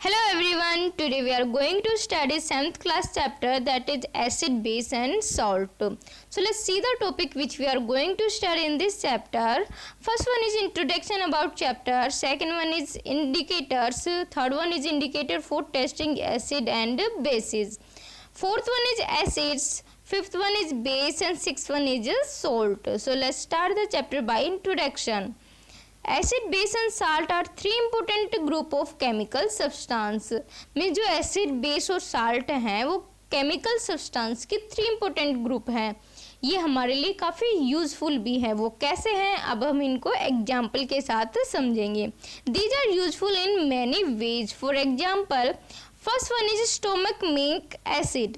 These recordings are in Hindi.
Hello everyone, today we are going to study 7th class chapter, that is acid, base and salt. So let's see the topic which we are going to study in this chapter. First one is introduction about chapter, second one is indicators, third one is indicator for testing acid and bases, fourth one is acids, fifth one is base and sixth one is salt. So let's start the chapter by introduction. Acid base and salt are three important group of chemical substance. Means जो एसिड बेस और साल्ट हैं वो केमिकल सब्सटेंस की थ्री इम्पोर्टेंट ग्रुप हैं। ये हमारे लिए काफ़ी यूजफुल भी है। वो कैसे हैं अब हम इनको एग्जाम्पल के साथ समझेंगे। These are useful in many ways. For example first one is stomach milk acid,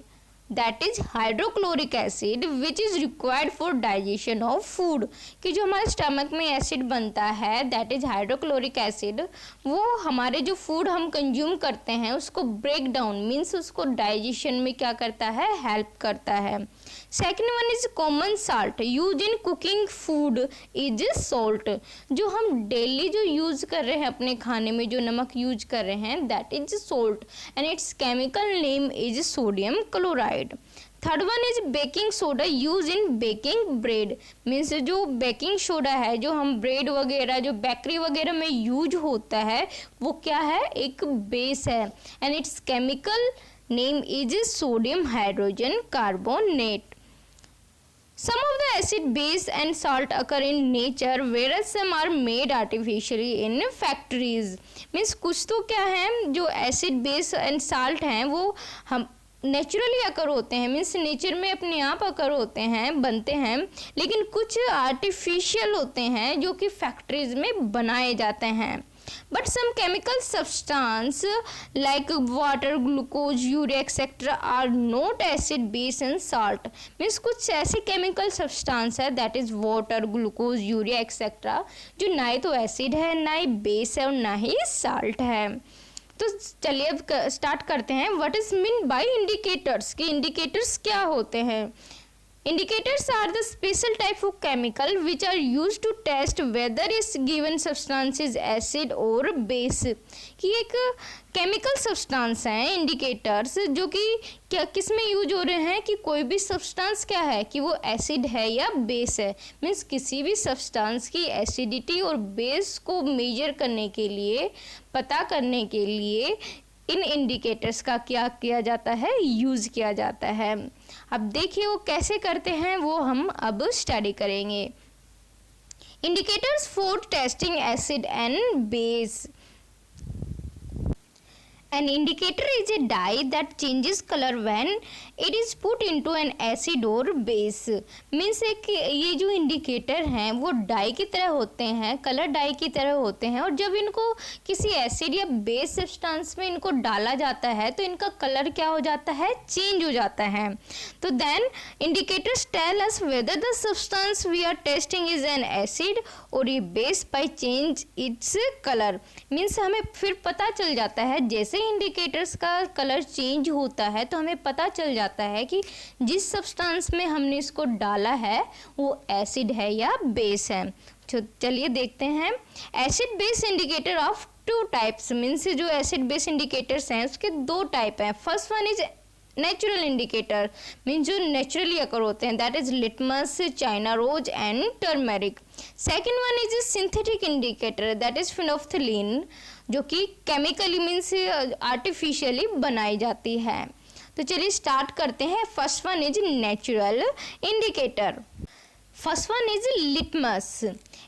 that is hydrochloric acid which is required for digestion of food. कि जो हमारे स्टमक में एसिड बनता है दैट इज हाइड्रोक्लोरिक एसिड, वो हमारे जो फूड हम कंज्यूम करते हैं उसको ब्रेक डाउन मीन्स उसको डाइजेशन में क्या करता है, हेल्प करता है। Second one is common salt use in cooking food is salt. जो हम डेली जो यूज कर रहे हैं अपने खाने में जो नमक यूज कर रहे हैं that is salt and it's chemical name is sodium chloride. Third one is baking soda use in baking bread. Means जो बेकिंग सोडा है जो हम ब्रेड वगैरह जो बेकरी वगैरह में यूज होता है वो क्या है, एक बेस है and it's chemical name is sodium hydrogen carbonate. Some of the acid, base and salt occur in nature whereas some are made artificially in factories. Means कुछ तो क्या है जो एसिड बेस एंड साल्ट हैं वो हम नेचुरली अकर होते हैं, मीन्स नेचर में अपने आप अकर होते हैं, बनते हैं, लेकिन कुछ आर्टिफिशियल होते हैं जो कि फैक्ट्रीज में बनाए जाते हैं। But some chemical substance like water, glucose, urea etc. are not acid, base and salt. Means कुछ ऐसे केमिकल सब्सटेंस है that is water, glucose, urea etcetera जो ना ही तो एसिड है ना ही बेस है और ना ही साल्ट है। तो चलिए अब स्टार्ट करते हैं। What is mean bye indicators, कि इंडिकेटर्स क्या होते हैं। Indicators are the special type of chemical which are used to test whether is given substance is acid or base। कि एक केमिकल सब्सटेंस हैं इंडिकेटर्स जो कि क्या किस में यूज हो रहे हैं कि कोई भी सब्सटेंस क्या है कि वो एसिड है या बेस है। मीन्स किसी भी सब्सटेंस की एसिडिटी और बेस को मेजर करने के लिए, पता करने के लिए इन इंडिकेटर्स का क्या किया जाता है, यूज़ किया जाता है। अब देखिए वो कैसे करते हैं वो हम अब स्टडी करेंगे। Indicators for testing acid and base. An indicator is a dye that changes color when it is put into an acid or base। Means एक ये जो इंडिकेटर हैं वो डाई की तरह होते हैं, कलर डाई की तरह होते हैं, और जब इनको किसी एसिड या बेस सब्सटेंस में इनको डाला जाता है तो इनका कलर क्या हो जाता है, चेंज हो जाता है। तो then indicators tell us whether the substance we are testing is an acid और ये base by change its colour. Means हमें फिर पता चल जाता है जैसे इंडिकेटर्स का कलर चेंज होता है तो हमें पता चल जाता है कि जिस सब्सटेंस में हमने इसको डाला है वो एसिड है या बेस है। तो चलिए देखते हैं। Acid base indicator of two types. Means जो एसिड बेस इंडिकेटर्स हैं उसके दो टाइप हैं। First one is natural indicator, means जो नेचुरली अकर होते हैं that is litmus, China rose and turmeric. Second one is synthetic indicator that is phenolphthalein जो कि केमिकली मीन्स आर्टिफिशियली बनाई जाती है। तो चलिए स्टार्ट करते हैं। First one is natural indicator. First one is litmus.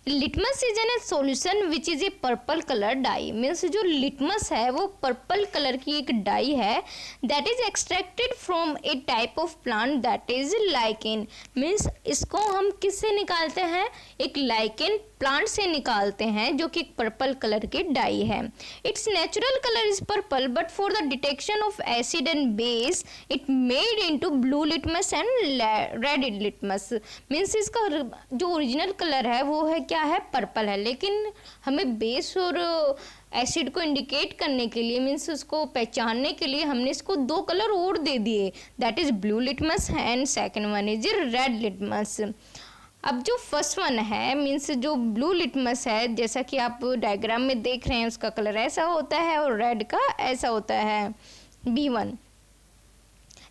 Litmus is an solution which is a purple colour dye. Means जो लिटमस है वो पर्पल कलर की एक डाई है that is extracted from a type of plant that is lichen. Means इसको हम किससे निकालते हैं, एक लाइकेन प्लांट से निकालते हैं जो कि पर्पल कलर की डाई है। It's natural colour is purple but for the detection of acid and base it made into blue litmus and red litmus. Means इसका जो ओरिजिनल कलर है वो है क्या है, पर्पल है, लेकिन हमें बेस और एसिड को इंडिकेट करने के लिए मीन्स उसको पहचानने के लिए हमने इसको दो कलर और दे दिए that is blue litmus and second one is red litmus. अब जो फर्स्ट वन है मीन्स जो ब्लू लिटमस है, जैसा कि आप डायग्राम में देख रहे हैं, उसका कलर ऐसा होता है और रेड का ऐसा होता है। B1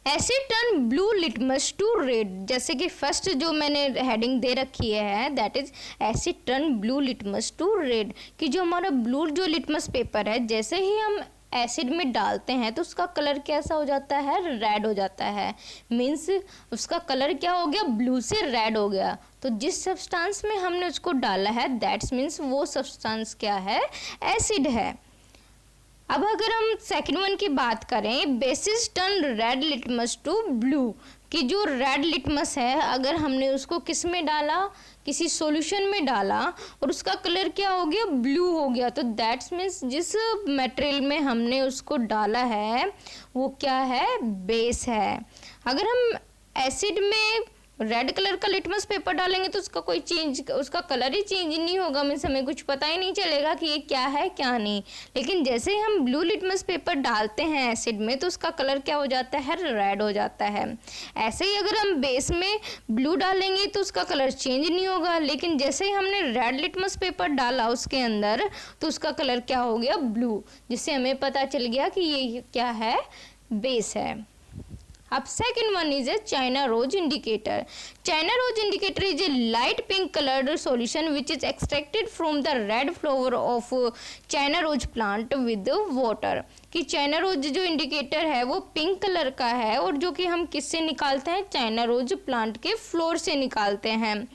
acid turn blue litmus to red, जैसे कि फर्स्ट जो मैंने हेडिंग दे रखी है that is acid turn blue litmus to red, कि जो हमारा ब्लू जो लिटमस पेपर है जैसे ही हम एसिड में डालते हैं तो उसका कलर कैसा हो जाता है, रेड हो जाता है। मीन्स उसका कलर क्या हो गया, ब्लू से रेड हो गया। तो जिस सब्सटेंस में हमने उसको डाला है दैट्स मीन्स वो सब्सटेंस क्या है, एसिड है। अब अगर हम सेकंड वन की बात करें, bases turn red litmus to blue, कि जो रेड लिटमस है अगर हमने उसको किस में डाला, किसी सॉल्यूशन में डाला और उसका कलर क्या हो गया, ब्लू हो गया, तो दैट्स मीन्स जिस मटेरियल में हमने उसको डाला है वो क्या है, बेस है। अगर हम एसिड में रेड कलर का लिटमस पेपर डालेंगे तो उसका कोई चेंज, उसका कलर ही चेंज नहीं होगा, मीन्स हमें कुछ पता ही नहीं चलेगा कि ये क्या है क्या नहीं। लेकिन जैसे ही हम ब्लू लिटमस पेपर डालते हैं एसिड में तो उसका कलर क्या हो जाता है, रेड हो जाता है। ऐसे ही अगर हम बेस में ब्लू डालेंगे तो उसका कलर चेंज नहीं होगा, लेकिन जैसे ही हमने रेड लिटमस पेपर डाला उसके अंदर तो उसका कलर क्या हो गया, ब्लू, जिससे हमें पता चल गया कि ये क्या है, बेस है। अब second one is a China rose indicator. China rose indicator is a light pink coloured solution which is extracted from the red flower of China rose plant with water, कि चाइना रोज जो इंडिकेटर है वो पिंक कलर का है और जो कि हम किससे निकालते हैं, चाइना रोज प्लांट के फ्लोर से निकालते हैं।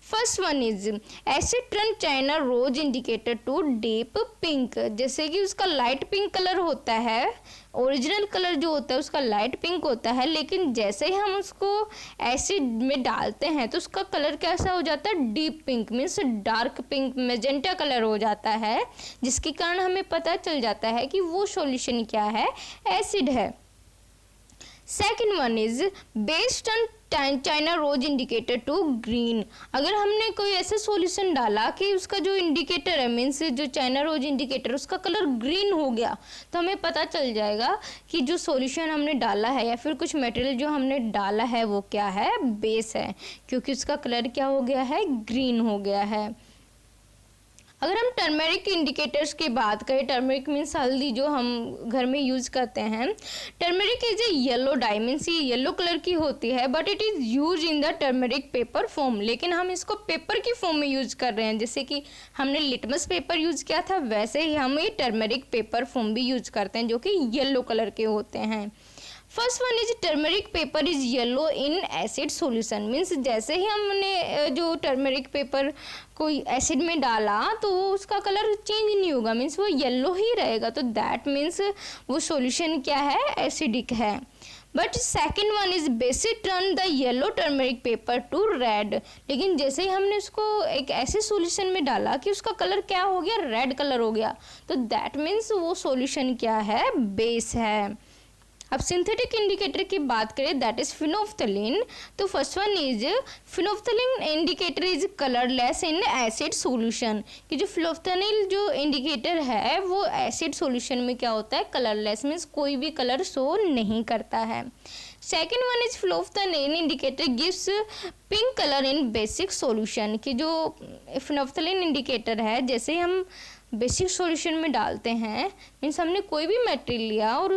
First one is acid turn China rose indicator to deep pink, जैसे कि उसका लाइट पिंक कलर होता है, ओरिजिनल कलर जो होता है उसका लाइट पिंक होता है, लेकिन जैसे ही हम उसको एसिड में डालते हैं तो उसका कलर कैसा हो जाता है, deep pink, means dark pink magenta colour हो जाता है, जिसके कारण हमें पता चल जाता है कि वो सॉल्यूशन क्या है, एसिड है। Second one is based on China rose indicator to green, अगर हमने कोई ऐसे सॉल्यूशन डाला कि उसका जो इंडिकेटर है मीन्स जो चाइना रोज इंडिकेटर उसका कलर ग्रीन हो गया तो हमें पता चल जाएगा कि जो सॉल्यूशन हमने डाला है या फिर कुछ मटेरियल जो हमने डाला है वो क्या है, बेस है, क्योंकि उसका कलर क्या हो गया है, ग्रीन हो गया है। अगर हम टर्मेरिक इंडिकेटर्स की बात करें, टर्मेरिक मीन्स हल्दी जो हम घर में यूज़ करते हैं। Turmeric is a yellow die, means ये येलो कलर की होती है, but it is use in the turmeric paper form, लेकिन हम इसको पेपर की फॉर्म में यूज कर रहे हैं। जैसे कि हमने लिटमस पेपर यूज किया था वैसे ही हम ये टर्मेरिक पेपर फॉर्म भी यूज करते हैं जो कि येलो कलर के होते हैं। First one is turmeric paper is yellow in acid solution, means जैसे ही हमने जो टर्मरिक पेपर कोई एसिड में डाला तो वो उसका कलर चेंज नहीं होगा, मीन्स वो येलो ही रहेगा, तो दैट मीन्स वो सॉल्यूशन क्या है, एसिडिक है। But second one is basic turn the yellow turmeric paper two red, लेकिन जैसे ही हमने उसको एक ऐसे सॉल्यूशन में डाला कि उसका कलर क्या हो गया, रेड कलर हो गया, तो दैट मीन्स वो सॉल्यूशन क्या है, बेस है। अब सिंथेटिक इंडिकेटर की बात करें दैट इज फिनोफ्थलीन, तो first one is phenolphthalein indicator is colourless in acid solution, कि जो फिनोफ्थलीन जो इंडिकेटर है वो एसिड सॉल्यूशन में क्या होता है, कलरलेस, मीन्स कोई भी कलर शो नहीं करता है। Second one is phenolphthalein indicator gives pink colour in basic solution, कि जो फिनोफ्थलीन इंडिकेटर है जैसे हम बेसिक सॉल्यूशन में डालते हैं, मीन्स हमने कोई भी मटेरियल लिया और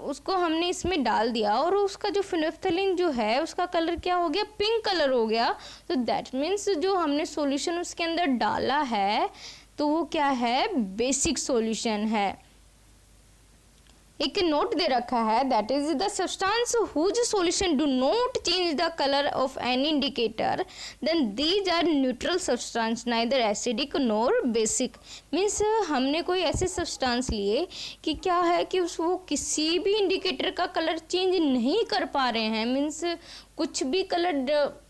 उसको हमने इसमें डाल दिया और उसका जो फिनोफ्थलीन जो है उसका कलर क्या हो गया, पिंक कलर हो गया, तो दैट मीन्स जो हमने सॉल्यूशन उसके अंदर डाला है तो वो क्या है, बेसिक सॉल्यूशन है। एक नोट दे रखा है that is the substance whose solution do not change the colour of any indicator then these are neutral substance neither acidic nor basic, means हमने कोई ऐसे सब्सटेंस लिए कि क्या है कि वो किसी भी इंडिकेटर का कलर चेंज नहीं कर पा रहे हैं, मीन्स कुछ भी कलर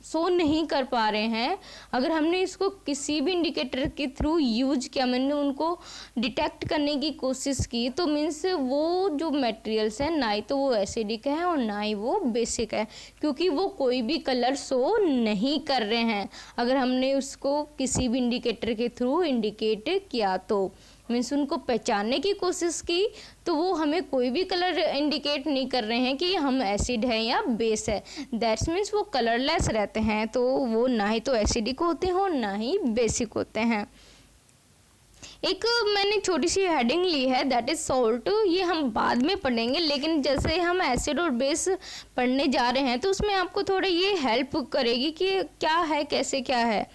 शो नहीं कर पा रहे हैं। अगर हमने इसको किसी भी इंडिकेटर के थ्रू यूज किया, मैंने उनको डिटेक्ट करने की कोशिश की, तो मीन्स वो जो मटेरियल्स हैं ना ही तो वो एसिडिक है और ना ही वो बेसिक है, क्योंकि वो कोई भी कलर शो नहीं कर रहे हैं अगर हमने उसको किसी भी इंडिकेटर के थ्रू इंडिकेट किया तो। मीन्स उनको पहचानने की कोशिश की, तो वो हमें कोई भी कलर इंडिकेट नहीं कर रहे हैं कि हम एसिड है या बेस है। दैट्स मीन्स वो कलरलेस रहते हैं, तो वो ना ही तो एसिडिक होते हैं और ना ही बेसिक होते हैं। एक मैंने छोटी सी हेडिंग ली है, दैट इज सॉल्ट। ये हम बाद में पढ़ेंगे, लेकिन जैसे हम एसिड और बेस पढ़ने जा रहे हैं तो उसमें आपको थोड़ा ये हेल्प करेगी कि क्या है, कैसे क्या है।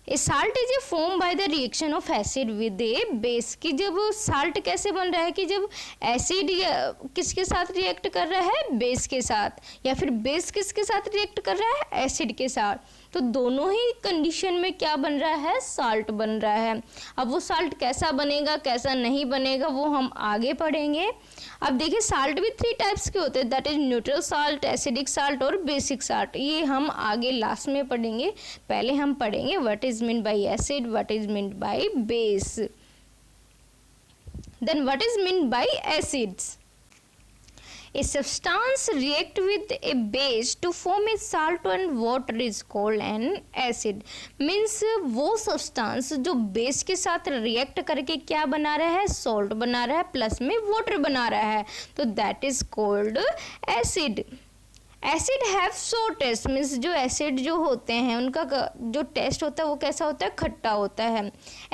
A salt is a form by the reaction of acid with a base. कि जब साल्ट कैसे बन रहा है कि जब एसिड किसके साथ रिएक्ट कर रहा है, बेस के साथ, या फिर बेस किसके साथ रिएक्ट कर रहा है, एसिड के साथ। तो दोनों ही कंडीशन में क्या बन रहा है, साल्ट बन रहा है। अब वो साल्ट कैसा बनेगा, कैसा नहीं बनेगा, वो हम आगे पढ़ेंगे। अब देखिए साल्ट भी 3 टाइप्स के होते हैं, that is neutral salt, acidic salt और बेसिक साल्ट। ये हम आगे लास्ट में पढ़ेंगे। पहले हम पढ़ेंगे what is mean by acid, what is mean by base, then what is mean by acids. A substance react with a base to form a salt and water is called an acid. Means वो substance जो बेस के साथ रिएक्ट करके क्या बना रहा है, सॉल्ट बना रहा है, प्लस में वाटर बना रहा है, तो that is called acid. Acid have sour taste, means जो एसिड जो होते हैं उनका जो टेस्ट होता है वो कैसा होता है, खट्टा होता है।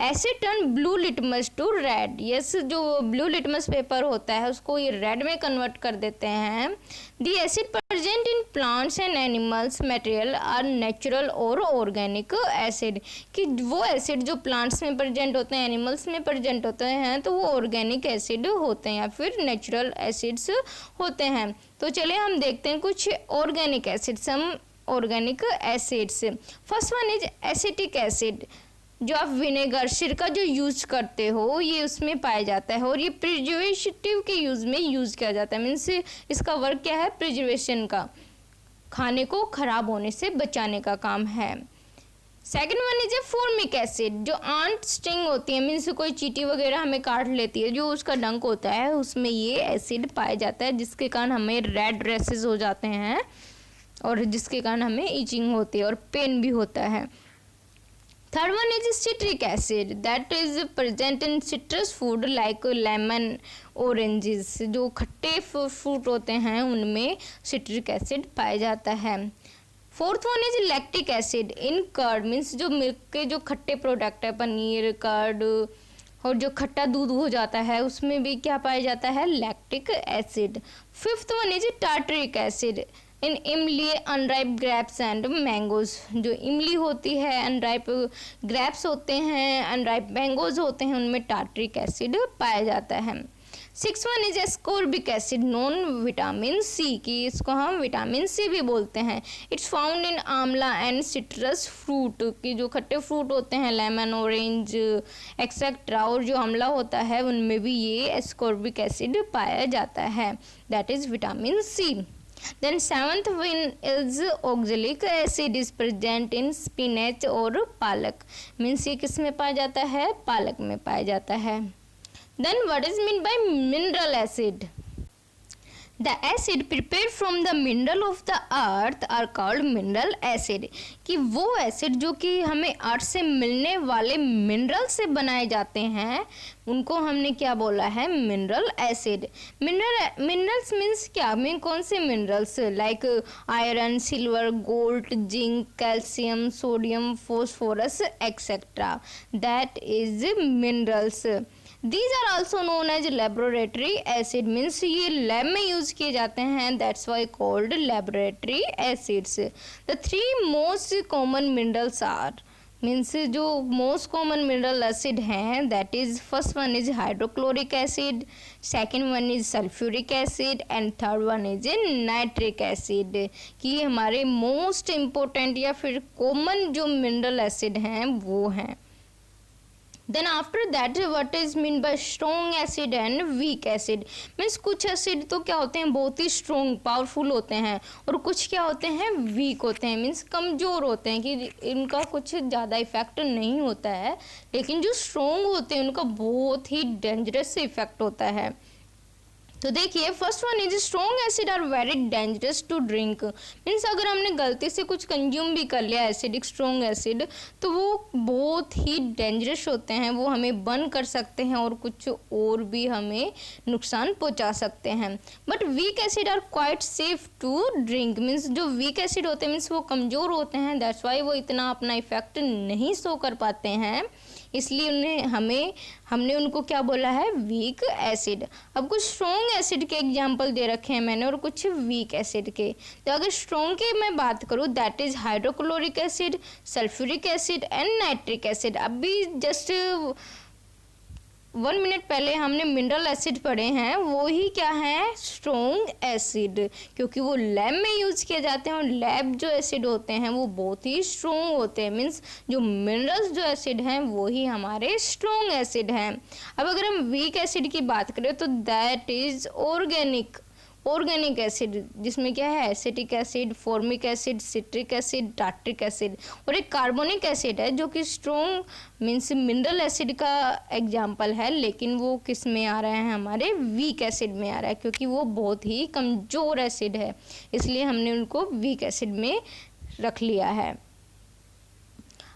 Acid turn blue litmus to red. Yes, जो ब्लू लिटमस पेपर होता है उसको ये रेड में कन्वर्ट कर देते हैं। The acid present in plants and animals material are natural और ऑर्गेनिक एसिड। कि वो एसिड जो प्लांट्स में प्रेजेंट होते हैं, एनिमल्स में प्रेजेंट होते हैं, तो वो ऑर्गेनिक एसिड होते हैं या फिर नेचुरल एसिड्स होते हैं। तो चलिए हम देखते हैं कुछ organic acid, some organic acids. First one is acetic acid. जो आप विनेगर, सिरका जो यूज करते हो, ये उसमें पाया जाता है और ये प्रिजर्वेटिव के यूज में यूज किया जाता है। मीन्स इसका वर्क क्या है, प्रिजर्वेशन का, खाने को खराब होने से बचाने का काम है। Second one is A formic acid. जो आंट स्टिंग होती है, मीन्स कोई चींटी वगैरह हमें काट लेती है, जो उसका डंक होता है उसमें ये एसिड पाया जाता है, जिसके कारण हमें रेड रेसेस हो जाते हैं और जिसके कारण हमें इचिंग होती है और पेन भी होता है। Third one is citric acid, that is present in citrus food like lemon, oranges. जो खट्टे फ्रूट होते हैं उनमें सिट्रिक एसिड पाया जाता है। Fourth one is lactic acid in curd. Means जो मिल्क के जो खट्टे प्रोडक्ट है, पनीर, कर्ड और जो खट्टा दूध हो जाता है, उसमें भी क्या पाया जाता है, lactic acid. Fifth one is tartaric acid in इमली, अनराइप ग्रेप्स एंड मैंगोज। जो इमली होती है, अनराइप ग्रेप्स होते हैं, अनराइप मैंगोज होते हैं, उनमें टार्टरिक एसिड पाया जाता है। Six one is ascorbic acid known vitamin C, की इसको हम विटामिन सी भी बोलते हैं। इट्स फाउंड इन आंवला एंड सिट्रस फ्रूट। की जो खट्टे फ्रूट होते हैं, लेमन, ऑरेंज एक्सेट्रा, और जो आंवला होता है उनमें भी ये एस्कोर्बिक एसिड पाया जाता है, that is vitamin C. Then seventh one is oxalic acid is present in spinach और पालक। मीन्स ये किस में पाया जाता है, पालक में पाया जाता है। Then what is meant by mineral acid? The acid prepared from the mineral of the earth are called mineral acid। कि वो एसिड जो कि हमें अर्थ से मिलने वाले मिनरल से बनाए जाते हैं, उनको हमने क्या बोला है, मिनरल एसिड। मिनरल्स मीन्स क्या, मीन कौन से minerals, like iron, silver, gold, zinc, calcium, sodium, phosphorus etcetera, that is minerals. These are also known as laboratory acid, means ये लैब में यूज किए जाते हैं, that's why called laboratory acids। The three most common minerals are, means जो most common mineral acid हैं, that is first one is hydrochloric acid, second one is sulfuric acid and third one is nitric acid। कि हमारे most important या फिर common जो mineral acid हैं वो हैं। Then after that what is mean by strong acid and weak acid? Means कुछ एसिड तो क्या होते हैं, बहुत ही स्ट्रॉन्ग पावरफुल होते हैं, और कुछ क्या होते हैं, वीक होते हैं, मीन्स कमज़ोर होते हैं, कि इनका कुछ ज़्यादा इफेक्ट नहीं होता है, लेकिन जो स्ट्रॉन्ग होते हैं उनका बहुत ही डेंजरस इफेक्ट होता है। तो देखिए first one is strong acid are very dangerous to drink. Means अगर हमने गलती से कुछ कंज्यूम भी कर लिया एसिडिक स्ट्रॉन्ग एसिड तो वो बहुत ही डेंजरस होते हैं, वो हमें बर्न कर सकते हैं और कुछ और भी हमें नुकसान पहुंचा सकते हैं। But weak acid are quite safe to drink. Means जो वीक एसिड होते हैं मीन्स वो कमज़ोर होते हैं, दैट्स वाई वो इतना अपना इफेक्ट नहीं शो कर पाते हैं, इसलिए हमने उनको क्या बोला है, वीक एसिड। अब कुछ स्ट्रॉन्ग एसिड के एग्जांपल दे रखे हैं मैंने और कुछ वीक एसिड के। तो अगर स्ट्रॉन्ग की मैं बात करूँ that is hydrochloric acid, sulphuric acid and nitric acid. अभी जस्ट 1 मिनट पहले हमने मिनरल एसिड पढ़े हैं, वो ही क्या है, स्ट्रॉन्ग एसिड, क्योंकि वो लैब में यूज किए जाते हैं और लैब जो एसिड होते हैं वो बहुत ही स्ट्रॉन्ग होते हैं। मीन्स जो मिनरल्स जो एसिड हैं वो ही हमारे स्ट्रॉन्ग एसिड हैं। अब अगर हम वीक एसिड की बात करें तो दैट इज ऑर्गेनिक एसिड, जिसमें क्या है, acetic acid, formic acid, citric acid, tartaric acid, और एक कार्बोनिक एसिड है जो कि स्ट्रॉन्ग मीन्स मिनरल एसिड का एग्जाम्पल है, लेकिन वो किस में आ रहा है, हमारे वीक एसिड में आ रहा है, क्योंकि वो बहुत ही कमज़ोर एसिड है, इसलिए हमने उनको वीक एसिड में रख लिया है।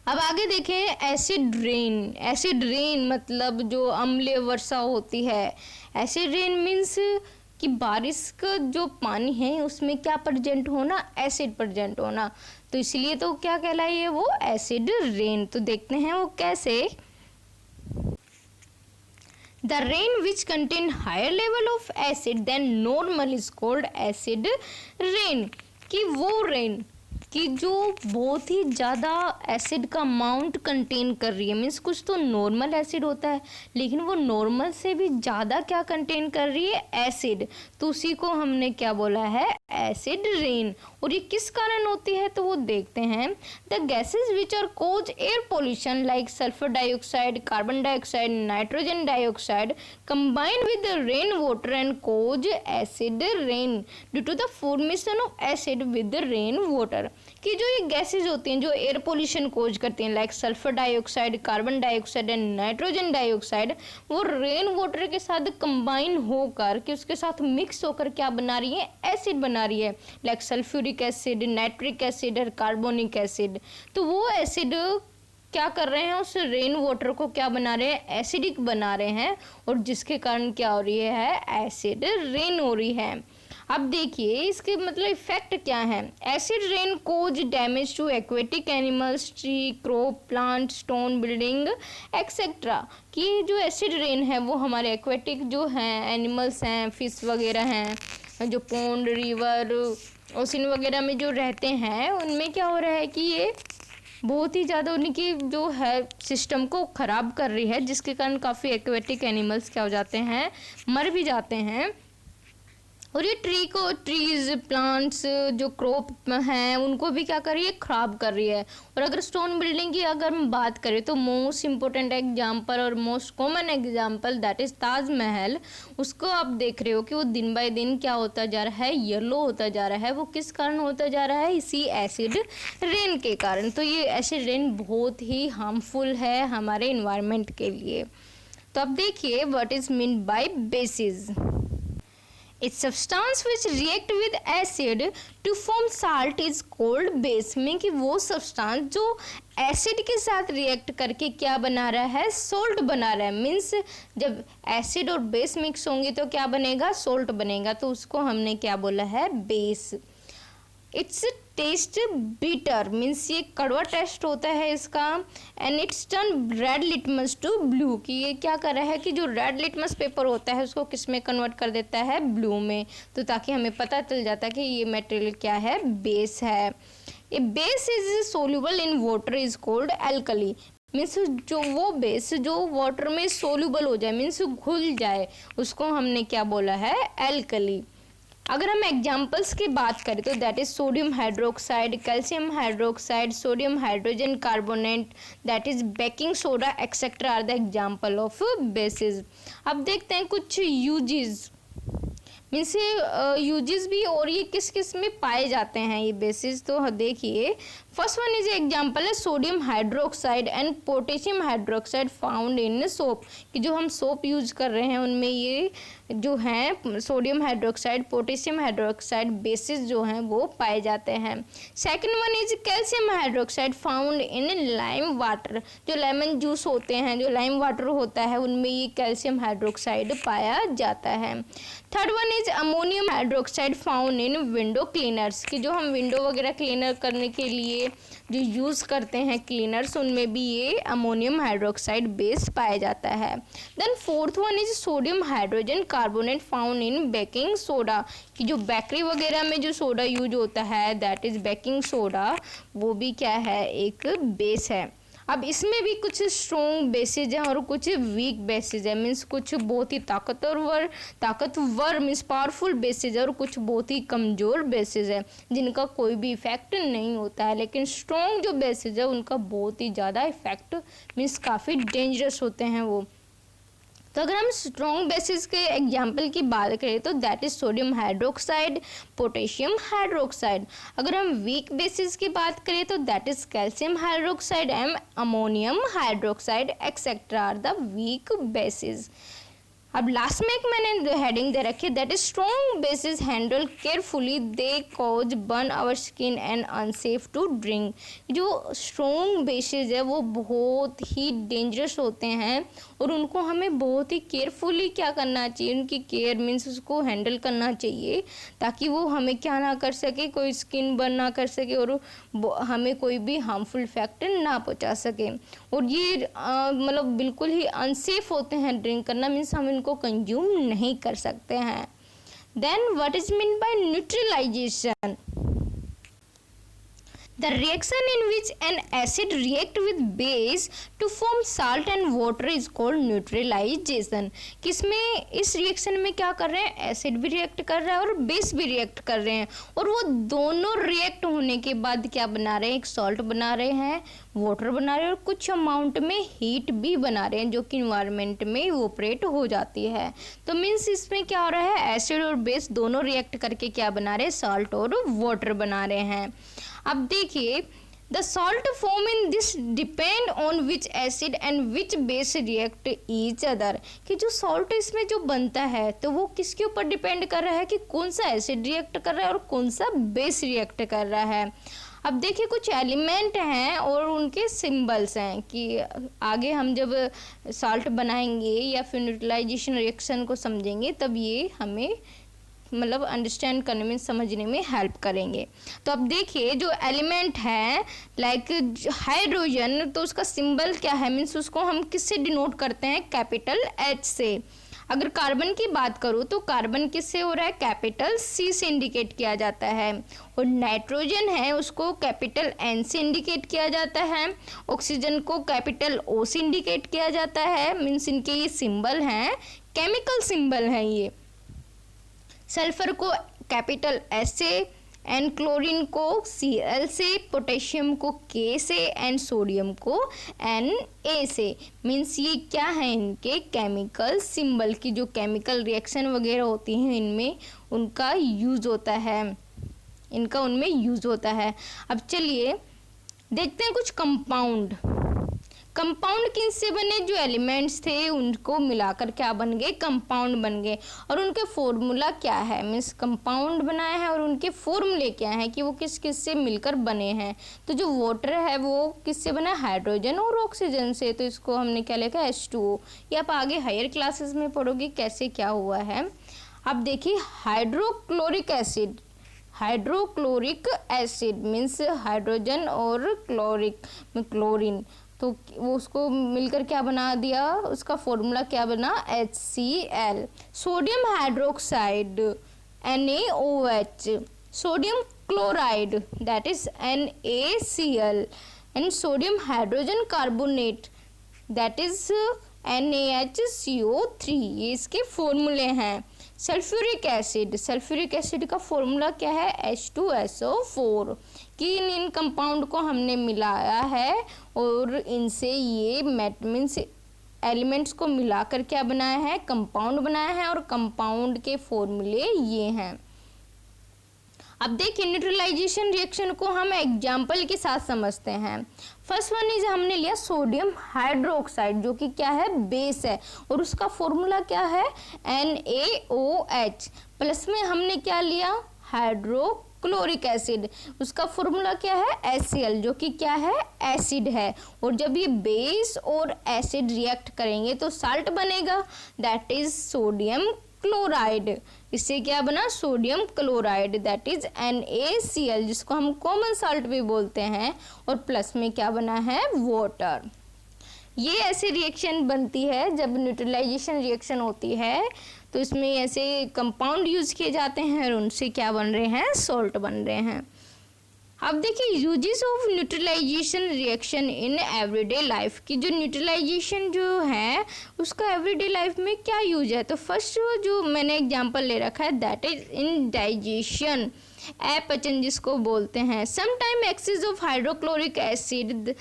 अब आगे देखें एसिड रेन। एसिड रेन मतलब जो अम्लीय वर्षा होती है। एसिड रेन मीन्स कि बारिश का जो पानी है उसमें क्या प्रेजेंट होना, एसिड प्रेजेंट होना, तो इसलिए तो क्या कहलाई है वो, एसिड रेन। तो देखते हैं वो कैसे। The rain which contain higher level of acid than normal is called acid rain. कि वो रेन कि जो बहुत ही ज़्यादा एसिड का अमाउंट कंटेन कर रही है, मीन्स कुछ तो नॉर्मल एसिड होता है लेकिन वो नॉर्मल से भी ज़्यादा क्या कंटेन कर रही है, एसिड, तो उसी को हमने क्या बोला है, एसिड रेन। और ये किस कारण होती है तो वो देखते हैं। The gases which are cause air pollution like sulphur dioxide, carbon dioxide, nitrogen dioxide combined with rain water and cause acid rain due to the formation of acid with rain water. कि जो ये गैसेज होती हैं जो एयर पोल्यूशन कोज करती हैं like sulphur dioxide, carbon dioxide and nitrogen dioxide, वो रेन वाटर के साथ कंबाइन होकर कि उसके साथ मिक्स होकर क्या बना रही है, एसिड बना रही है, like sulphuric acid, nitric acid और कार्बोनिक एसिड। तो वो एसिड क्या कर रहे हैं, उस रेन वाटर को क्या बना रहे हैं, एसिडिक बना रहे हैं, और जिसके कारण क्या हो रही है, एसिड रेन हो रही है। अब देखिए इसके मतलब इफेक्ट क्या है। Acid rain cause damage to aquatic animals, tree, crop, plant, stone, building etcetera. कि जो एसिड रेन है वो हमारे एक्वेटिक जो हैं एनिमल्स हैं, फिश वगैरह हैं, जो पॉन्ड, रिवर, ओशन वगैरह में जो रहते हैं, उनमें क्या हो रहा है कि ये बहुत ही ज़्यादा उनकी जो है सिस्टम को ख़राब कर रही है, जिसके कारण काफ़ी एक्वेटिक एनिमल्स क्या हो जाते हैं, मर भी जाते हैं। और ये ट्रीज, प्लांट्स, जो क्रॉप हैं उनको भी क्या कर रही है, ख़राब कर रही है। और अगर स्टोन बिल्डिंग की अगर हम बात करें तो मोस्ट इम्पोर्टेंट एग्जांपल और most common example that is Taj Mahal. उसको आप देख रहे हो कि वो दिन बाय दिन क्या होता जा रहा है, येलो होता जा रहा है। वो किस कारण होता जा रहा है, इसी एसिड रेन के कारण। तो ये एसिड रेन बहुत ही हार्मफुल है हमारे इन्वायरमेंट के लिए। तो अब देखिए what is mean bye basis. Its substance which react with acid to form salt is called base। में कि वो सब्सटेंस जो एसिड के साथ रिएक्ट करके क्या बना रहा है, सोल्ट बना रहा है। मीन्स जब एसिड और बेस मिक्स होंगे तो क्या बनेगा, सोल्ट बनेगा, तो उसको हमने क्या बोला है, base. Its taste bitter, means ये कड़वा टेस्ट होता है इसका। And its turn red litmus to blue, कि ये क्या कर रहा है कि जो रेड लिटमस पेपर होता है उसको किस में कन्वर्ट कर देता है, ब्लू में। तो ताकि हमें पता चल जाता है कि ये मटेरियल क्या है, बेस है। A base is soluble in water is called alkali. Means जो वो बेस जो वाटर में सोल्यूबल हो जाए, मीन्स घुल जाए, उसको हमने क्या बोला है, एल्कली। अगर हम एग्जाम्पल्स की बात करें तो that is sodium hydroxide, calcium hydroxide, sodium hydrogen carbonate, that is baking soda etcetera are the example of bases. अब देखते हैं कुछ यूजेस, मीन्स यूजेस भी, और ये किस किस में पाए जाते हैं ये बेसिस। तो देखिए फर्स्ट वन इज एग्जांपल है sodium hydroxide and potassium hydroxide found in soap, कि जो हम सोप यूज कर रहे हैं उनमें ये जो हैं sodium hydroxide, potassium hydroxide basis जो हैं वो पाए जाते हैं। Second one is calcium hydroxide found in lime water, जो लेमन जूस होते हैं, जो लाइम वाटर होता है उनमें ये कैल्शियम हाइड्रोक्साइड पाया जाता है। Third one is ammonium hydroxide found in window cleaners, कि जो हम विंडो वगैरह क्लीनर करने के लिए जो यूज़ करते हैं क्लीनर्स, उनमें भी ये अमोनियम हाइड्रोक्साइड बेस पाया जाता है। Then fourth one is sodium hydrogen carbonate found in baking soda, कि जो बेकरी वगैरह में जो सोडा यूज होता है दैट इज बेकिंग सोडा, वो भी क्या है, एक बेस है। अब इसमें भी कुछ स्ट्रॉन्ग बेसिस हैं और कुछ वीक बेसिस है, मीन्स कुछ बहुत ही ताकतवर मीन्स पावरफुल बेसिस है और कुछ बहुत ही कमज़ोर बेसिस है जिनका कोई भी इफेक्ट नहीं होता है। लेकिन स्ट्रॉन्ग जो बेसिस है उनका बहुत ही ज़्यादा इफेक्ट मीन्स काफ़ी डेंजरस होते हैं वो। तो अगर हम स्ट्रॉन्ग बेसिस के एग्जाम्पल की बात करें तो that is sodium hydroxide, potassium hydroxide. अगर हम वीक बेसिस की बात करें तो that is calcium hydroxide and ammonium hydroxide etcetera are the weak bases. अब लास्ट में एक मैंने हेडिंग दे रखी है that is strong bases handle carefully they cause burn our skin and unsafe to drink. जो स्ट्रॉन्ग बेसिस है वो बहुत ही डेंजरस होते हैं और उनको हमें बहुत ही केयरफुली क्या करना चाहिए, उनकी केयर मीन्स उसको हैंडल करना चाहिए ताकि वो हमें क्या ना कर सके, कोई स्किन बर्न ना कर सके और हमें कोई भी हार्मफुल इफेक्ट ना पहुंचा सके। और ये मतलब बिल्कुल ही अनसेफ होते हैं ड्रिंक करना, मीन्स हम इनको कंज्यूम नहीं कर सकते हैं। Then what is mean by neutralization? The reaction in which an acid react with base to form salt and water is called neutralization। किसमें इस रिएक्शन में क्या कर रहे हैं, एसिड भी रिएक्ट कर रहा है और बेस भी रिएक्ट कर रहे हैं और वो दोनों रिएक्ट होने के बाद क्या बना रहे हैं, एक सॉल्ट बना रहे हैं, वाटर बना रहे हैं और कुछ अमाउंट में हीट भी बना रहे हैं जो कि इन्वायरमेंट में इवोपरेट हो जाती है। तो मीन्स इसमें क्या हो रहा है, एसिड और बेस दोनों रिएक्ट करके क्या बना रहे हैं, सॉल्ट और वाटर बना रहे हैं। अब देखिए the salt form in this depend on which acid and which base react each other, कि जो सॉल्ट इसमें जो बनता है तो वो किसके ऊपर डिपेंड कर रहा है कि कौन सा एसिड रिएक्ट कर रहा है और कौन सा बेस रिएक्ट कर रहा है। अब देखिए कुछ एलिमेंट हैं और उनके सिंबल्स हैं कि आगे हम जब सॉल्ट बनाएंगे या फिर न्यूट्रलाइजेशन रिएक्शन को समझेंगे तब ये हमें मतलब अंडरस्टैंड करने में, समझने में हेल्प करेंगे। तो अब देखिए जो एलिमेंट है लाइक हाइड्रोजन, तो उसका सिंबल क्या है, मीन्स उसको हम किससे डिनोट करते हैं, कैपिटल एच से। अगर कार्बन की बात करूँ तो कार्बन किससे हो रहा है, कैपिटल सी से इंडिकेट किया जाता है। और नाइट्रोजन है उसको कैपिटल एन से इंडिकेट किया जाता है। ऑक्सीजन को कैपिटल ओ से इंडिकेट किया जाता है, मीन्स इनके ये सिंबल हैं, केमिकल सिंबल हैं ये। सल्फर को कैपिटल एस से, एंड क्लोरीन को Cl से, पोटेशियम को K से एंड सोडियम को Na से। मीन्स ये क्या है, इनके केमिकल सिंबल की जो केमिकल रिएक्शन वगैरह होती हैं इनमें उनका यूज़ होता है, इनका उनमें यूज़ होता है। अब चलिए देखते हैं कुछ कंपाउंड। कंपाउंड किनसे बने, जो एलिमेंट्स थे उनको मिलाकर क्या बन गए, कंपाउंड बन गए। और उनके फॉर्मूला क्या है, मीन्स कंपाउंड बनाए हैं और उनके फॉर्मूले क्या हैं कि वो किस किस से मिलकर बने हैं। तो जो वाटर है वो किससे बना है, हाइड्रोजन और ऑक्सीजन से, तो इसको हमने क्या लिखा, H2O। ये आप आगे हायर क्लासेस में पढ़ोगे कैसे क्या हुआ है। अब देखिए hydrochloric acid, hydrochloric acid means hydrogen और क्लोरीन, तो वो उसको मिलकर क्या बना दिया, उसका फॉर्मूला क्या बना, HCl। Sodium hydroxide NaOH, sodium chloride that is NaCl and sodium hydrogen carbonate that is NaHCO3, ये इसके फॉर्मूले हैं। सल्फ्यूरिक एसिड, सल्फ्यूरिक एसिड का फॉर्मूला क्या है, H2SO4, कि इन कंपाउंड को हमने मिलाया है और इनसे ये मीन्स एलिमेंट्स को मिलाकर क्या बनाया है, कंपाउंड बनाया है और कंपाउंड के फॉर्मूले ये हैं। अब देखिए न्यूट्रलाइजेशन रिएक्शन को हम एग्जाम्पल के साथ समझते हैं। फर्स्ट वन इज हमने लिया सोडियम हाइड्रोक्साइड जो कि क्या है, बेस है, और उसका फॉर्मूला क्या है, NaOH। प्लस में हमने क्या लिया, हाइड्रोक्लोरिक एसिड, उसका फॉर्मूला क्या है, HCl जो कि क्या है, एसिड है। और जब ये बेस और एसिड रिएक्ट करेंगे तो साल्ट बनेगा, दैट इज सोडियम क्लोराइड। इससे क्या बना, sodium chloride, that is NaCl जिसको हम कॉमन साल्ट भी बोलते हैं। और प्लस में क्या बना है, वाटर। ये ऐसी रिएक्शन बनती है जब न्यूट्रलाइजेशन रिएक्शन होती है तो इसमें ऐसे कंपाउंड यूज किए जाते हैं और उनसे क्या बन रहे हैं, सॉल्ट बन रहे हैं। अब देखिए uses of neutralization reaction in everyday life की, जो न्यूट्रलाइजेशन जो है उसका एवरीडे लाइफ में क्या यूज है। तो फर्स्ट जो मैंने एग्जांपल ले रखा है दैट इज इन डाइजेशन, अपचन जिसको बोलते हैं। Sometime excess of hydrochloric acid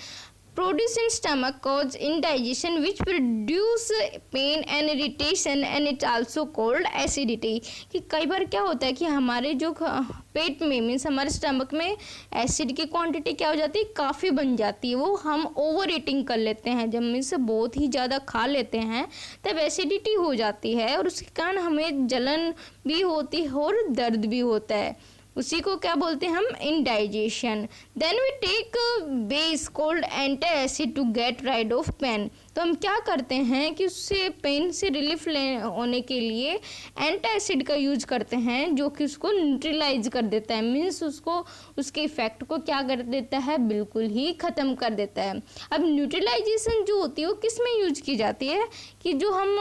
produce in stomach cause indigestion which produce pain and irritation and it's also called acidity। कि कई बार क्या होता है कि हमारे जो पेट में मीन्स हमारे स्टमक में एसिड की क्वांटिटी क्या हो जाती है, काफ़ी बन जाती है। वो हम ओवर ईटिंग कर लेते हैं, जब मीन्स बहुत ही ज़्यादा खा लेते हैं तब एसिडिटी हो जाती है और उसके कारण हमें जलन भी होती है और दर्द भी होता है, उसी को क्या बोलते हैं हम, indigestion. Then we take base called anti acid to get rid of pain. तो हम क्या करते हैं कि उससे पेन से रिलीफ होने के लिए एंटी एसिड का यूज करते हैं जो कि उसको न्यूट्रलाइज कर देता है, मीन्स उसको उसके इफेक्ट को क्या कर देता है, बिल्कुल ही ख़त्म कर देता है। अब न्यूट्रलाइजेशन जो होती है वो किस में यूज की जाती है कि जो हम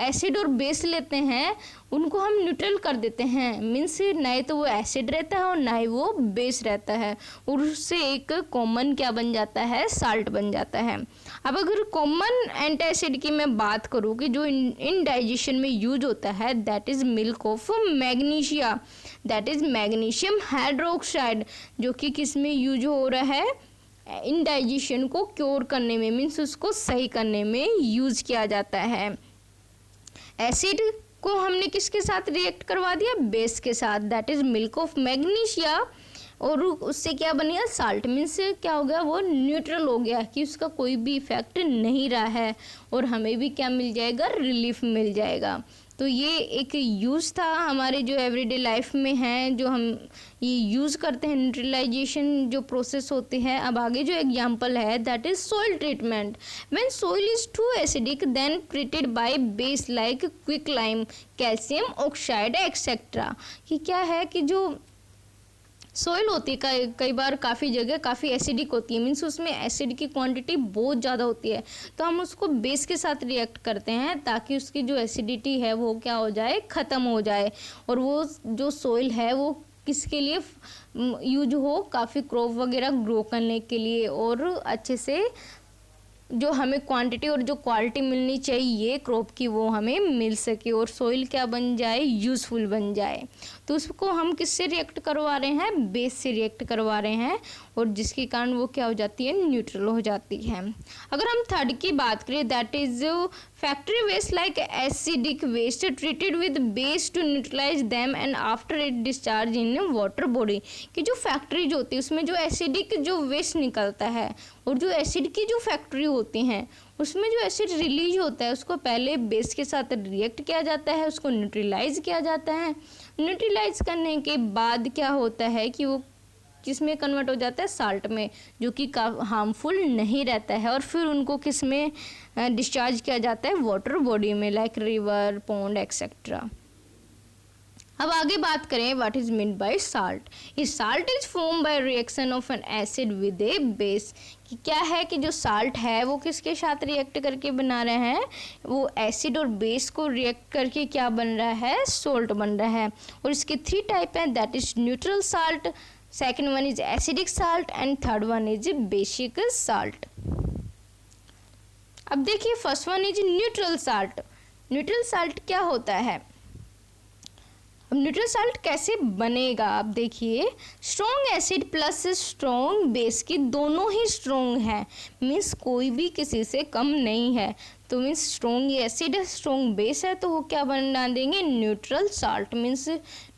एसिड और बेस लेते हैं उनको हम न्यूट्रल कर देते हैं, मीन्स ना तो वो एसिड रहता है और ना ही वो बेस रहता है, और उससे एक कॉमन क्या बन जाता है, साल्ट बन जाता है। अब अगर कॉमन एंटासिड की मैं बात करूँ कि जो इनडाइजेशन में यूज होता है that is milk of magnesia, that is magnesium hydroxide, जो कि किस में यूज हो रहा है, इनडाइजेशन को क्योर करने में, मीन्स उसको सही करने में यूज किया जाता है। एसिड को हमने किसके साथ रिएक्ट करवा दिया, बेस के साथ, that is milk of magnesia, और उससे क्या बन गया, साल्ट, मीन्स क्या हो गया, वो न्यूट्रल हो गया कि उसका कोई भी इफेक्ट नहीं रहा है और हमें भी क्या मिल जाएगा, रिलीफ मिल जाएगा। तो ये एक यूज़ था हमारे जो एवरीडे लाइफ में है, जो हम ये यूज़ करते हैं, न्यूट्रलाइजेशन जो प्रोसेस होती है। अब आगे जो एग्जांपल है that is soil treatment. When soil is too acidic then treated by base like quicklime, calcium oxide etcetera. कि क्या है कि जो सॉइल होती है कई बार काफ़ी जगह काफ़ी एसिडिक होती है, मीन्स उसमें एसिड की क्वांटिटी बहुत ज़्यादा होती है, तो हम उसको बेस के साथ रिएक्ट करते हैं ताकि उसकी जो एसिडिटी है वो क्या हो जाए, ख़त्म हो जाए, और वो जो सॉइल है वो किसके लिए यूज हो, काफ़ी क्रॉप वगैरह ग्रो करने के लिए, और अच्छे से जो हमें क्वांटिटी और जो क्वालिटी मिलनी चाहिए क्रॉप की वो हमें मिल सके और सॉइल क्या बन जाए, यूज़फुल बन जाए। तो उसको हम किससे रिएक्ट करवा रहे हैं, बेस से रिएक्ट करवा रहे हैं, और जिसके कारण वो क्या हो जाती है, न्यूट्रल हो जाती है। अगर हम थर्ड की बात करें that is factory waste like acidic waste treated with base to neutralize them and after it discharge in water body. कि जो फैक्ट्री जो होती है उसमें जो एसिडिक जो वेस्ट निकलता है और जो एसिड की जो फैक्ट्री होती हैं उसमें जो एसिड रिलीज होता है उसको पहले बेस के साथ रिएक्ट किया जाता है, उसको न्यूट्रलाइज किया जाता है। न्यूट्रलाइज करने के बाद क्या होता है कि वो किस में कन्वर्ट हो जाता है, साल्ट में, जो कि हार्मफुल नहीं रहता है, और फिर उनको किस में डिस्चार्ज किया जाता है, वाटर बॉडी में, लाइक रिवर, पॉन्ड एक्सेट्रा। अब आगे बात करें what is mean by salt. ये salt is form by reaction of an acid with a base. कि क्या है कि जो साल्ट है वो किसके साथ रिएक्ट करके बना रहे हैं, वो एसिड और बेस को रिएक्ट करके क्या बन रहा है, सोल्ट बन रहा है। और इसके 3 टाइप हैं, that is neutral salt, second one is acidic salt and third one is basic salt. अब देखिए first one is neutral salt. Neutral salt क्या होता है, अब न्यूट्रल साल्ट कैसे बनेगा, आप देखिए, strong acid plus strong base की दोनों ही स्ट्रॉन्ग है, मीन्स कोई भी किसी से कम नहीं है। तो मीन्स स्ट्रॉन्ग एसिड है, स्ट्रॉन्ग बेस है, तो वो क्या बना देंगे, न्यूट्रल साल्ट। मीन्स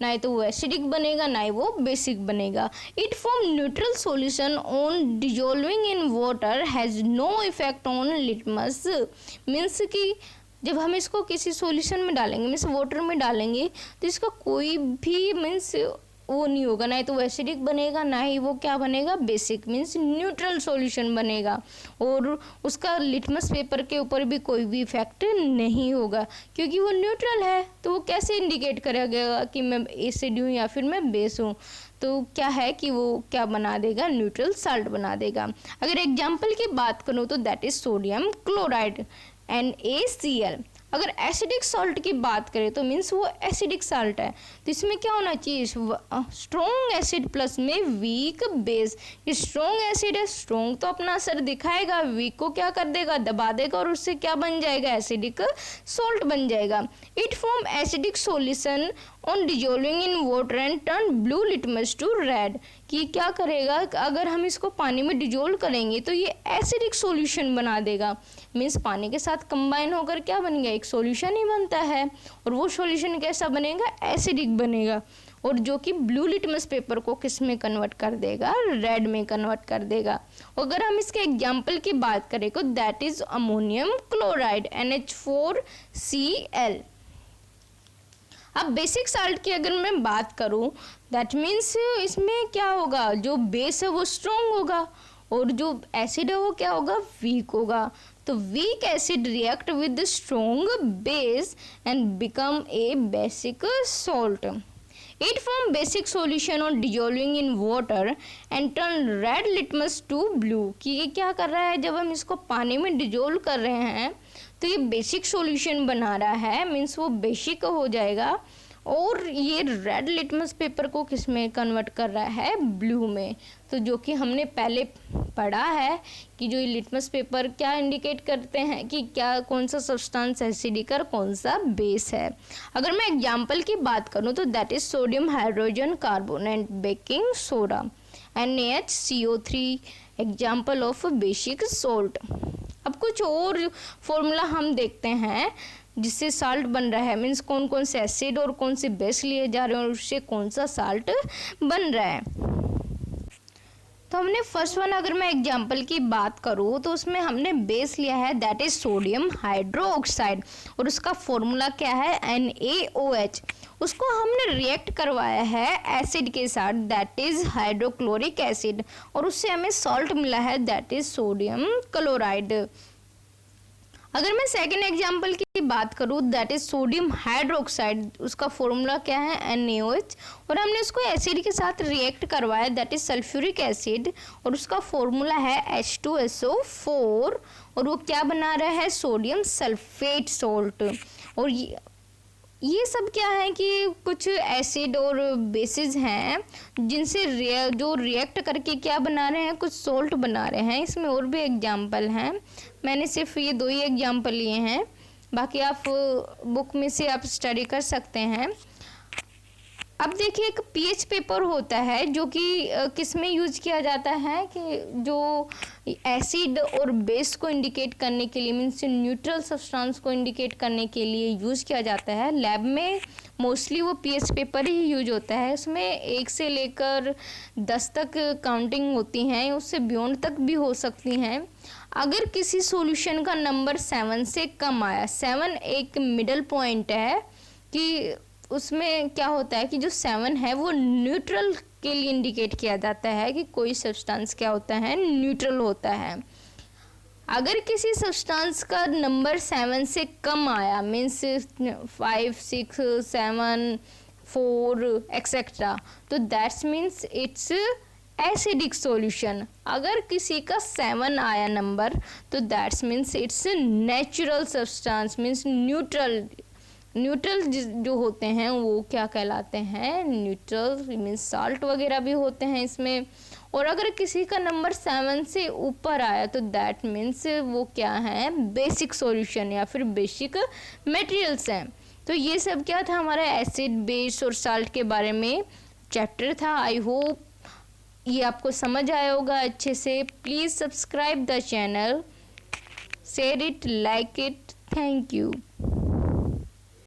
ना ही तो वो एसिडिक बनेगा ना ही वो बेसिक बनेगा। It form neutral solution on dissolving in water, has no effect on litmus. Means कि जब हम इसको किसी सॉल्यूशन में डालेंगे, मीन्स वाटर में डालेंगे, तो इसका कोई भी मीन्स वो नहीं होगा, ना ही तो वो एसिडिक बनेगा ना ही वो क्या बनेगा, बेसिक। मीन्स न्यूट्रल सॉल्यूशन बनेगा और उसका लिटमस पेपर के ऊपर भी कोई भी इफेक्ट नहीं होगा, क्योंकि वो न्यूट्रल है। तो वो कैसे इंडिकेट करेगा कि मैं एसिड हूँ या फिर मैं बेस हूँ, तो क्या है कि वो क्या बना देगा, न्यूट्रल साल्ट बना देगा। अगर एग्जाम्पल की बात करूँ तो that is sodium chloride NaCl। अगर एसिडिक सॉल्ट की बात करें तो मीन्स वो एसिडिक सॉल्ट है, तो इसमें क्या होना चाहिए, स्ट्रॉन्ग एसिड प्लस में वीक बेस। ये स्ट्रॉन्ग एसिड है, स्ट्रॉन्ग तो अपना असर दिखाएगा, वीक को क्या कर देगा, दबा देगा और उससे क्या बन जाएगा, एसिडिक सॉल्ट बन जाएगा। It form acidic solution on dissolving in water and turn blue litmus to red. कि क्या करेगा, अगर हम इसको पानी में डिजोल्व करेंगे तो ये एसिडिक सॉल्यूशन बना देगा। मीन्स पानी के साथ कंबाइन होकर क्या बनेगा, एक सॉल्यूशन ही बनता है, और वो सॉल्यूशन कैसा बनेगा, एसिडिक बनेगा, और जो कि ब्लू लिटमस पेपर को किस में कन्वर्ट कर देगा, रेड में कन्वर्ट कर देगा। अगर हम इसके एग्जाम्पल की बात करें तो that is ammonium chloride NH4Cl। अब बेसिक साल्ट की अगर मैं बात करूं, दैट मीन्स इसमें क्या होगा, जो बेस है वो स्ट्रॉन्ग होगा और जो एसिड है वो क्या होगा, वीक होगा। तो weak acid react with strong base and become a basic salt. It form basic solution on dissolving in water and turn red litmus to blue। कि ये क्या कर रहा है, जब हम इसको पानी में डिजोल्व कर रहे हैं तो ये बेसिक सॉल्यूशन बना रहा है, मीन्स वो बेसिक हो जाएगा, और ये रेड लिटमस पेपर को किस में कन्वर्ट कर रहा है, ब्लू में। तो जो कि हमने पहले पढ़ा है कि जो ये लिटमस पेपर क्या इंडिकेट करते हैं कि क्या, कौन सा सब्सटेंस एसिडिक और कौन सा बेस है। अगर मैं एग्जांपल की बात करूं तो that is sodium hydrogen carbonate baking soda NaHCO3 example of basic salt. अब कुछ और फॉर्मूला हम देखते हैं जिससे साल्ट बन रहा है, मीन्स कौन कौन से एसिड और कौन से बेस लिए जा रहे हैं और उससे कौन सा साल्ट बन रहा है। तो हमने फर्स्ट वन, अगर मैं एग्जांपल की बात करूँ तो उसमें हमने बेस लिया है दैट इज सोडियम हाइड्रोक्साइड, और उसका फॉर्मूला क्या है, NaOH। उसको हमने रिएक्ट करवाया है एसिड के साथ दैट इज हाइड्रोक्लोरिक एसिड, और उससे हमें सॉल्ट मिला है दैट इज सोडियम क्लोराइड। अगर मैं सेकेंड एग्जाम्पल की बात करूँ दैट इज सोडियम हाइड्रोक्साइड, उसका फॉर्मूला क्या है, NaOH, और हमने उसको एसिड के साथ रिएक्ट करवाया दैट इज सल्फ्यूरिक एसिड, और उसका फॉर्मूला है H2SO4, और वो क्या बना रहा है, सोडियम सल्फेट सॉल्ट। और ये सब क्या है कि कुछ एसिड और बेसिस हैं जिनसे जो रिएक्ट करके क्या बना रहे हैं, कुछ सॉल्ट बना रहे हैं। इसमें और भी एग्जाम्पल हैं, मैंने सिर्फ ये 2 ही एग्जाम्पल लिए हैं, बाकी आप बुक में से आप स्टडी कर सकते हैं। अब देखिए, एक पीएच पेपर होता है जो कि किस में यूज किया जाता है, कि जो एसिड और बेस को इंडिकेट करने के लिए, मीन्स न्यूट्रल सब्सटेंस को इंडिकेट करने के लिए यूज किया जाता है। लैब में मोस्टली वो पीएच पेपर ही यूज होता है। उसमें 1 से लेकर 10 तक काउंटिंग होती हैं, उससे बियॉन्ड तक भी हो सकती हैं। अगर किसी सॉल्यूशन का नंबर 7 से कम आया, 7 एक मिडल पॉइंट है कि उसमें क्या होता है कि जो 7 है वो न्यूट्रल के लिए इंडिकेट किया जाता है कि कोई सब्सटेंस क्या होता है, न्यूट्रल होता है। अगर किसी सब्सटेंस का नंबर 7 से कम आया, मीन्स 5, 6, 7, 4 एक्सेट्रा, तो that's means it's acidic solution. अगर किसी का 7 आया नंबर तो that's means it's natural substance, means neutral जो होते हैं वो क्या कहलाते हैं, न्यूट्रल, मीन्स साल्ट वगैरह भी होते हैं इसमें। और अगर किसी का नंबर 7 से ऊपर आया तो दैट मीन्स वो क्या है, बेसिक सॉल्यूशन या फिर बेसिक मटेरियल्स हैं। तो ये सब क्या था, हमारा एसिड, बेस और साल्ट के बारे में चैप्टर था। आई होप ये आपको समझ आया होगा अच्छे से। Please subscribe the channel, share it, like it. Thank you.